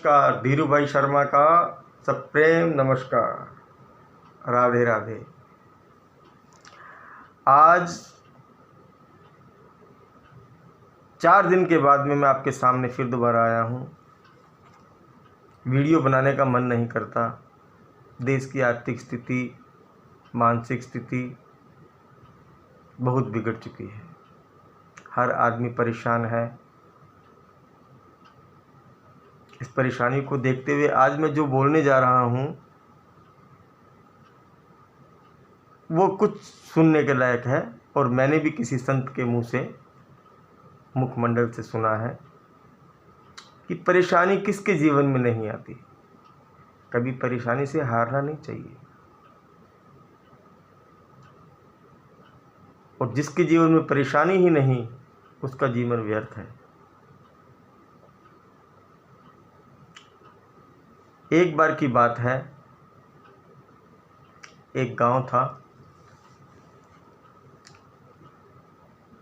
नमस्कार, धीरू भाई शर्मा का सप्रेम नमस्कार। राधे राधे। आज 4 दिन के बाद में मैं आपके सामने फिर दोबारा आया हूँ। वीडियो बनाने का मन नहीं करता। देश की आर्थिक स्थिति, मानसिक स्थिति बहुत बिगड़ चुकी है। हर आदमी परेशान है। इस परेशानी को देखते हुए आज मैं जो बोलने जा रहा हूँ वो कुछ सुनने के लायक है, और मैंने भी किसी संत के मुंह से, मुखमंडल से सुना है कि परेशानी किसके जीवन में नहीं आती। कभी परेशानी से हारना नहीं चाहिए, और जिसके जीवन में परेशानी ही नहीं उसका जीवन व्यर्थ है। एक बार की बात है, एक गांव था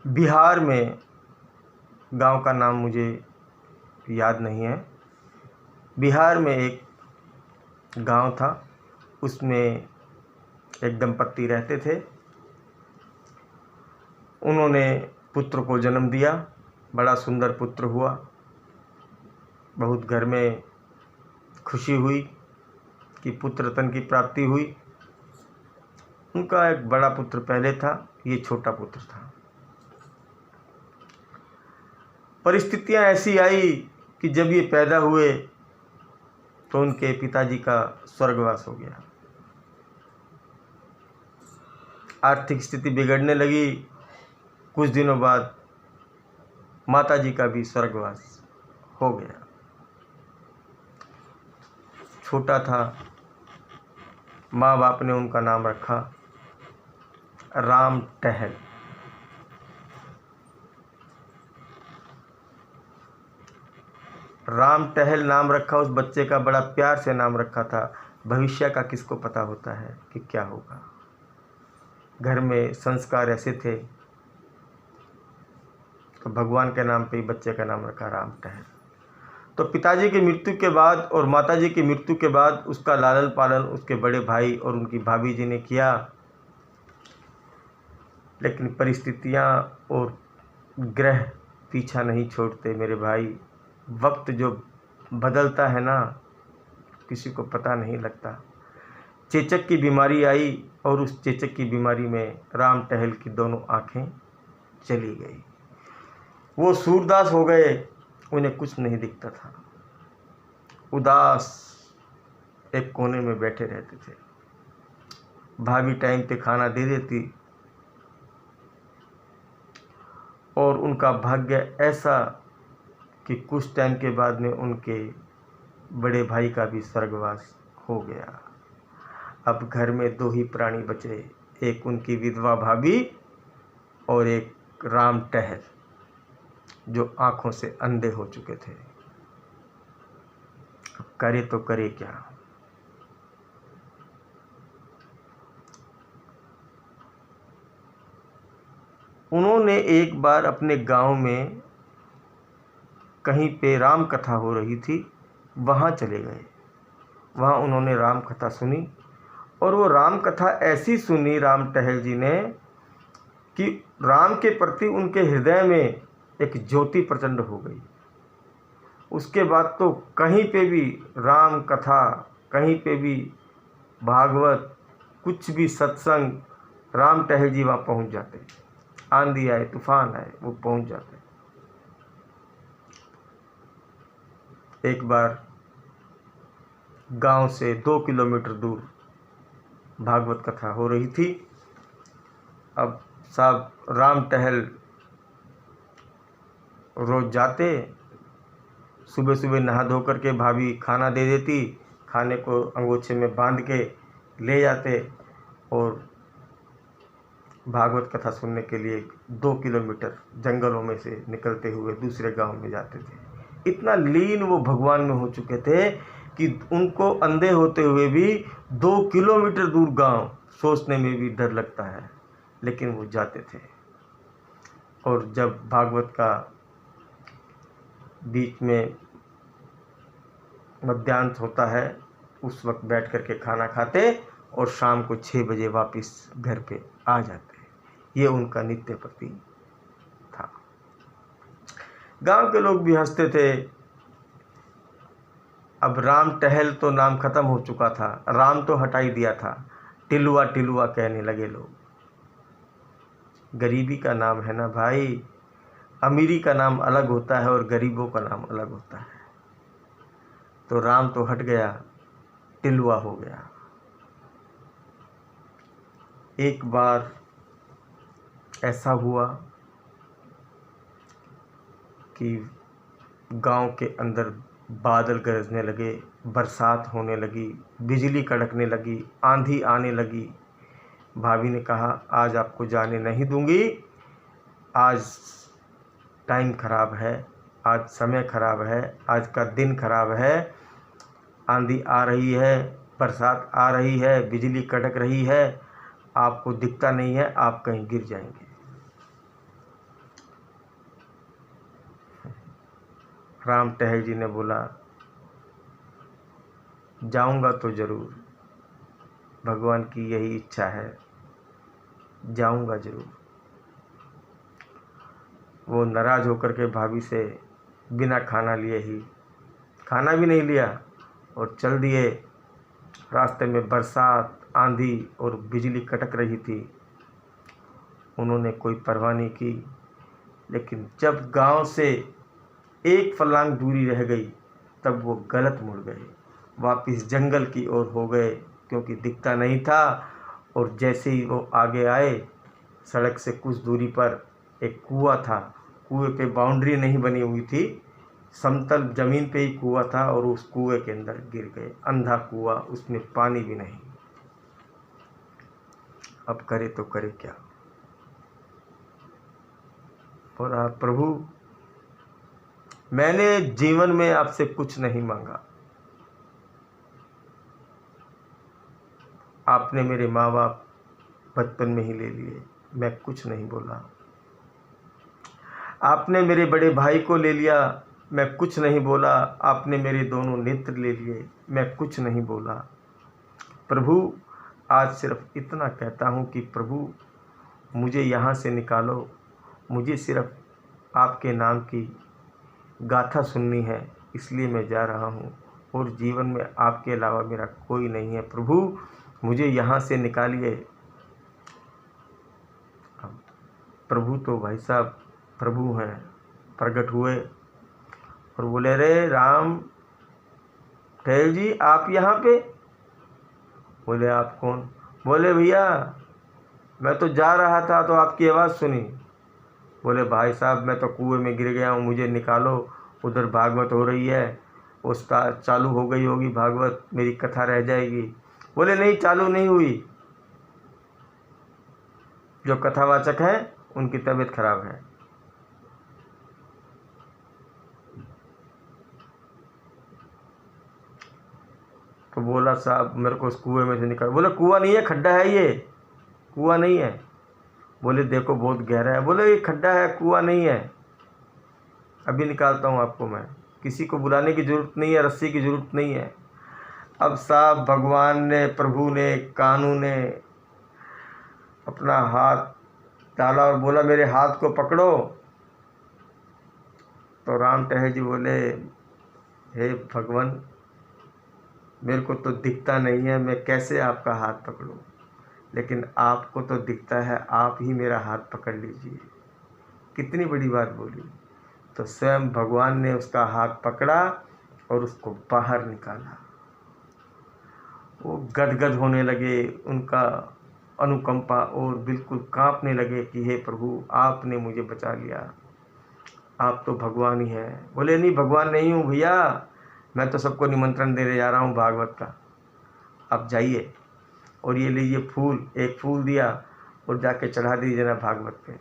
बिहार में। गांव का नाम मुझे याद नहीं है। बिहार में एक गांव था, उसमें एक दंपत्ति रहते थे। उन्होंने पुत्र को जन्म दिया। बड़ा सुंदर पुत्र हुआ। बहुत घर में खुशी हुई कि पुत्र रत्न की प्राप्ति हुई। उनका एक बड़ा पुत्र पहले था, ये छोटा पुत्र था। परिस्थितियां ऐसी आई कि जब ये पैदा हुए तो उनके पिताजी का स्वर्गवास हो गया। आर्थिक स्थिति बिगड़ने लगी। कुछ दिनों बाद माताजी का भी स्वर्गवास हो गया। छोटा था, माँ बाप ने उनका नाम रखा राम टहल। राम टहल नाम रखा उस बच्चे का, बड़ा प्यार से नाम रखा था। भविष्य का किसको पता होता है कि क्या होगा। घर में संस्कार ऐसे थे तो भगवान के नाम पे ही बच्चे का नाम रखा राम टहल। तो पिताजी की मृत्यु के बाद और माताजी की मृत्यु के बाद उसका लालन पालन उसके बड़े भाई और उनकी भाभी जी ने किया। लेकिन परिस्थितियां और ग्रह पीछा नहीं छोड़ते मेरे भाई। वक्त जो बदलता है ना, किसी को पता नहीं लगता। चेचक की बीमारी आई और उस चेचक की बीमारी में राम टहल की दोनों आंखें चली गई। वो सूरदास हो गए। उन्हें कुछ नहीं दिखता था। उदास एक कोने में बैठे रहते थे। भाभी टाइम पे खाना दे देती और उनका भाग्य ऐसा कि कुछ टाइम के बाद में उनके बड़े भाई का भी स्वर्गवास हो गया। अब घर में 2 ही प्राणी बचे, एक उनकी विधवा भाभी और एक राम टहल, जो आंखों से अंधे हो चुके थे। अब करे तो करे क्या। उन्होंने एक बार अपने गांव में कहीं पे राम कथा हो रही थी, वहाँ चले गए। वहाँ उन्होंने राम कथा सुनी, और वो राम कथा ऐसी सुनी राम टहल जी ने कि राम के प्रति उनके हृदय में एक ज्योति प्रचंड हो गई। उसके बाद तो कहीं पे भी राम कथा, कहीं पे भी भागवत, कुछ भी सत्संग, राम टहल जी वहाँ पहुँच जाते। आंधी आए, तूफान आए, वो पहुँच जाते। एक बार गांव से 2 किलोमीटर दूर भागवत कथा हो रही थी। अब साहब राम टहल रोज जाते, सुबह सुबह नहा धो करके भाभी खाना दे देती, खाने को अंगोछे में बांध के ले जाते और भागवत कथा सुनने के लिए 2 किलोमीटर जंगलों में से निकलते हुए दूसरे गांव में जाते थे। इतना लीन वो भगवान में हो चुके थे कि उनको अंधे होते हुए भी 2 किलोमीटर दूर गांव सोचने में भी डर लगता है, लेकिन वो जाते थे। और जब भागवत का बीच में मध्याह्न होता है उस वक्त बैठ कर के खाना खाते और शाम को 6 बजे वापस घर पे आ जाते। ये उनका नित्य प्रति था। गांव के लोग भी हंसते थे। अब राम टहल तो नाम खत्म हो चुका था, राम तो हटा ही दिया था, टिलुआ टिलुआ कहने लगे लोग। गरीबी का नाम है ना भाई, अमीरी का नाम अलग होता है और गरीबों का नाम अलग होता है। तो राम तो हट गया, टिलुआ हो गया। एक बार ऐसा हुआ कि गांव के अंदर बादल गरजने लगे, बरसात होने लगी, बिजली कड़कने लगी, आंधी आने लगी। भाभी ने कहा आज आपको जाने नहीं दूंगी, आज टाइम खराब है, आज समय खराब है, आज का दिन खराब है, आंधी आ रही है, बरसात आ रही है, बिजली कड़क रही है, आपको दिखता नहीं है, आप कहीं गिर जाएंगे। राम टहल जी ने बोला जाऊंगा तो ज़रूर, भगवान की यही इच्छा है, जाऊंगा ज़रूर। वो नाराज़ होकर के भाभी से बिना खाना लिए ही, खाना भी नहीं लिया और चल दिए। रास्ते में बरसात, आंधी और बिजली कड़क रही थी, उन्होंने कोई परवाह नहीं की। लेकिन जब गांव से एक फर्लांग दूरी रह गई तब वो गलत मुड़ गए, वापस जंगल की ओर हो गए, क्योंकि दिखता नहीं था। और जैसे ही वो आगे आए, सड़क से कुछ दूरी पर एक कुआं था, कुएं पे बाउंड्री नहीं बनी हुई थी, समतल ज़मीन पे ही कुआं था और उस कुएं के अंदर गिर गए। अंधा कुआं, उसमें पानी भी नहीं। अब करे तो करे क्या। बोला प्रभु मैंने जीवन में आपसे कुछ नहीं मांगा, आपने मेरे माँ बाप बचपन में ही ले लिए, मैं कुछ नहीं बोला। आपने मेरे बड़े भाई को ले लिया, मैं कुछ नहीं बोला। आपने मेरे दोनों नेत्र ले लिए, मैं कुछ नहीं बोला। प्रभु आज सिर्फ इतना कहता हूँ कि प्रभु मुझे यहाँ से निकालो, मुझे सिर्फ आपके नाम की गाथा सुननी है, इसलिए मैं जा रहा हूँ और जीवन में आपके अलावा मेरा कोई नहीं है। प्रभु मुझे यहाँ से निकालिए। प्रभु तो भाई साहब प्रभु हैं, प्रकट हुए और बोले रे राम टहल जी आप यहाँ पे। बोले आप कौन। बोले भैया मैं तो जा रहा था तो आपकी आवाज़ सुनी। बोले भाई साहब मैं तो कुएं में गिर गया हूँ, मुझे निकालो, उधर भागवत हो रही है, उस चालू हो गई होगी भागवत, मेरी कथा रह जाएगी। बोले नहीं चालू नहीं हुई, जो कथावाचक हैं उनकी तबीयत खराब है। तो बोला साहब मेरे को उस कुएं में से निकाल। बोले कुआं नहीं है, खड्डा है, ये कुआं नहीं है। बोले देखो बहुत गहरा है। बोले ये खड्डा है, कुआं नहीं है, अभी निकालता हूँ आपको मैं, किसी को बुलाने की ज़रूरत नहीं है, रस्सी की ज़रूरत नहीं है। अब साहब भगवान ने, प्रभु ने, कानू ने अपना हाथ डाला और बोला मेरे हाथ को पकड़ो। तो राम टहल जी बोले हे भगवान मेरे को तो दिखता नहीं है, मैं कैसे आपका हाथ पकड़ूं, लेकिन आपको तो दिखता है, आप ही मेरा हाथ पकड़ लीजिए। कितनी बड़ी बात बोली। तो स्वयं भगवान ने उसका हाथ पकड़ा और उसको बाहर निकाला। वो गदगद होने लगे, उनका अनुकंपा और बिल्कुल कांपने लगे कि हे प्रभु आपने मुझे बचा लिया, आप तो भगवान ही हैं। बोले नहीं भगवान नहीं हूँ भैया, मैं तो सबको निमंत्रण देने जा रहा हूँ भागवत का, आप जाइए और ये लीजिए फूल। एक फूल दिया और जाके चढ़ा दीजिए ना भागवत पे।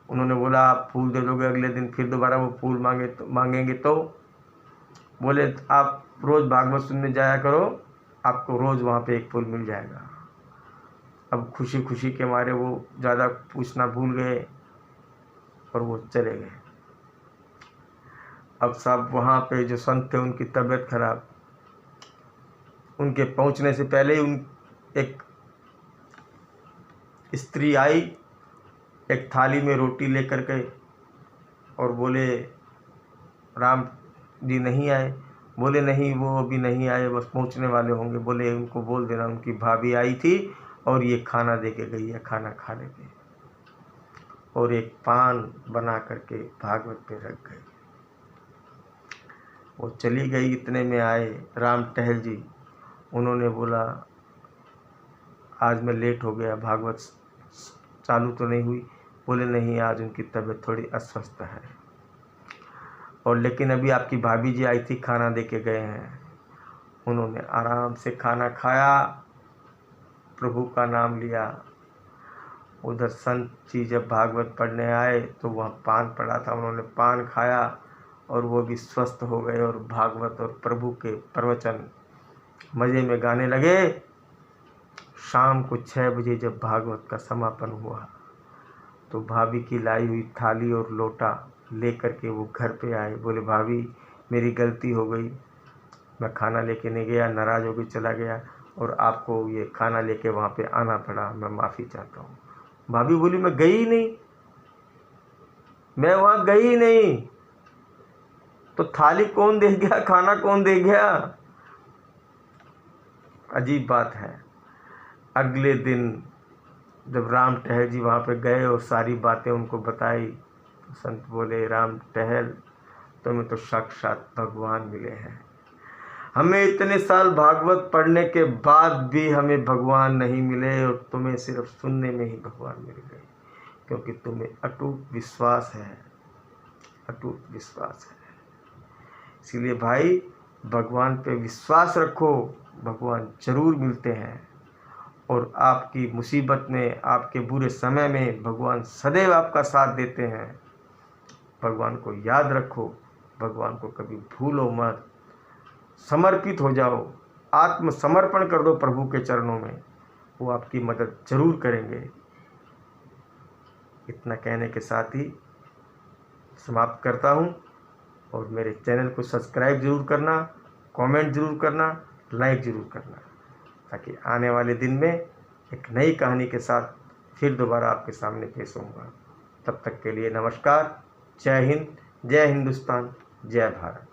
उन्होंने बोला आप फूल दे दोगे, अगले दिन फिर दोबारा वो फूल मांगेंगे तो बोले आप रोज़ भागवत सुनने जाया करो, आपको रोज़ वहाँ पे एक फूल मिल जाएगा। अब खुशी खुशी के मारे वो ज़्यादा पूछना भूल गए और वो चले गए। अब सब वहाँ पे जो संत थे उनकी तबीयत खराब, उनके पहुंचने से पहले ही एक स्त्री आई, एक थाली में रोटी लेकर के, और बोले राम जी नहीं आए। बोले नहीं, वो अभी नहीं आए, बस पहुंचने वाले होंगे। बोले उनको बोल देना उनकी भाभी आई थी और ये खाना दे के गई है, खाना खा लेंगे। और एक पान बना करके भागवत पे रख गए। वो चली गई, इतने में आए राम टहल जी। उन्होंने बोला आज मैं लेट हो गया, भागवत चालू तो नहीं हुई। बोले नहीं, आज उनकी तबीयत थोड़ी अस्वस्थ है, और लेकिन अभी आपकी भाभी जी आई थी, खाना दे के गए हैं। उन्होंने आराम से खाना खाया, प्रभु का नाम लिया। उधर संत जी जब भागवत पढ़ने आए तो वहाँ पान पड़ा था, उन्होंने पान खाया और वो भी स्वस्थ हो गए, और भागवत और प्रभु के प्रवचन मज़े में गाने लगे। शाम को 6 बजे जब भागवत का समापन हुआ तो भाभी की लाई हुई थाली और लोटा लेकर के वो घर पे आए। बोले भाभी मेरी गलती हो गई, मैं खाना लेके नहीं गया, नाराज़ होकर चला गया और आपको ये खाना लेके वहाँ पे आना पड़ा, मैं माफ़ी चाहता हूँ। भाभी बोली मैं गई नहीं, मैं वहाँ गई नहीं, तो थाली कौन दे गया, खाना कौन दे गया। अजीब बात है। अगले दिन जब राम टहल जी वहाँ पे गए और सारी बातें उनको बताई तो संत बोले राम टहल तुम्हें तो साक्षात भगवान मिले हैं। हमें इतने साल भागवत पढ़ने के बाद भी हमें भगवान नहीं मिले, और तुम्हें सिर्फ सुनने में ही भगवान मिल गए, क्योंकि तुम्हें अटूट विश्वास है, अटूट विश्वास है। इसीलिए भाई भगवान पे विश्वास रखो, भगवान जरूर मिलते हैं, और आपकी मुसीबत में, आपके बुरे समय में भगवान सदैव आपका साथ देते हैं। भगवान को याद रखो, भगवान को कभी भूलो मत, समर्पित हो जाओ, आत्मसमर्पण कर दो प्रभु के चरणों में, वो आपकी मदद जरूर करेंगे। इतना कहने के साथ ही समाप्त करता हूँ, और मेरे चैनल को सब्सक्राइब जरूर करना, कमेंट जरूर करना, लाइक जरूर करना, ताकि आने वाले दिन में एक नई कहानी के साथ फिर दोबारा आपके सामने पेश होऊंगा। तब तक के लिए नमस्कार, जय हिंद, जय हिंदुस्तान, जय भारत।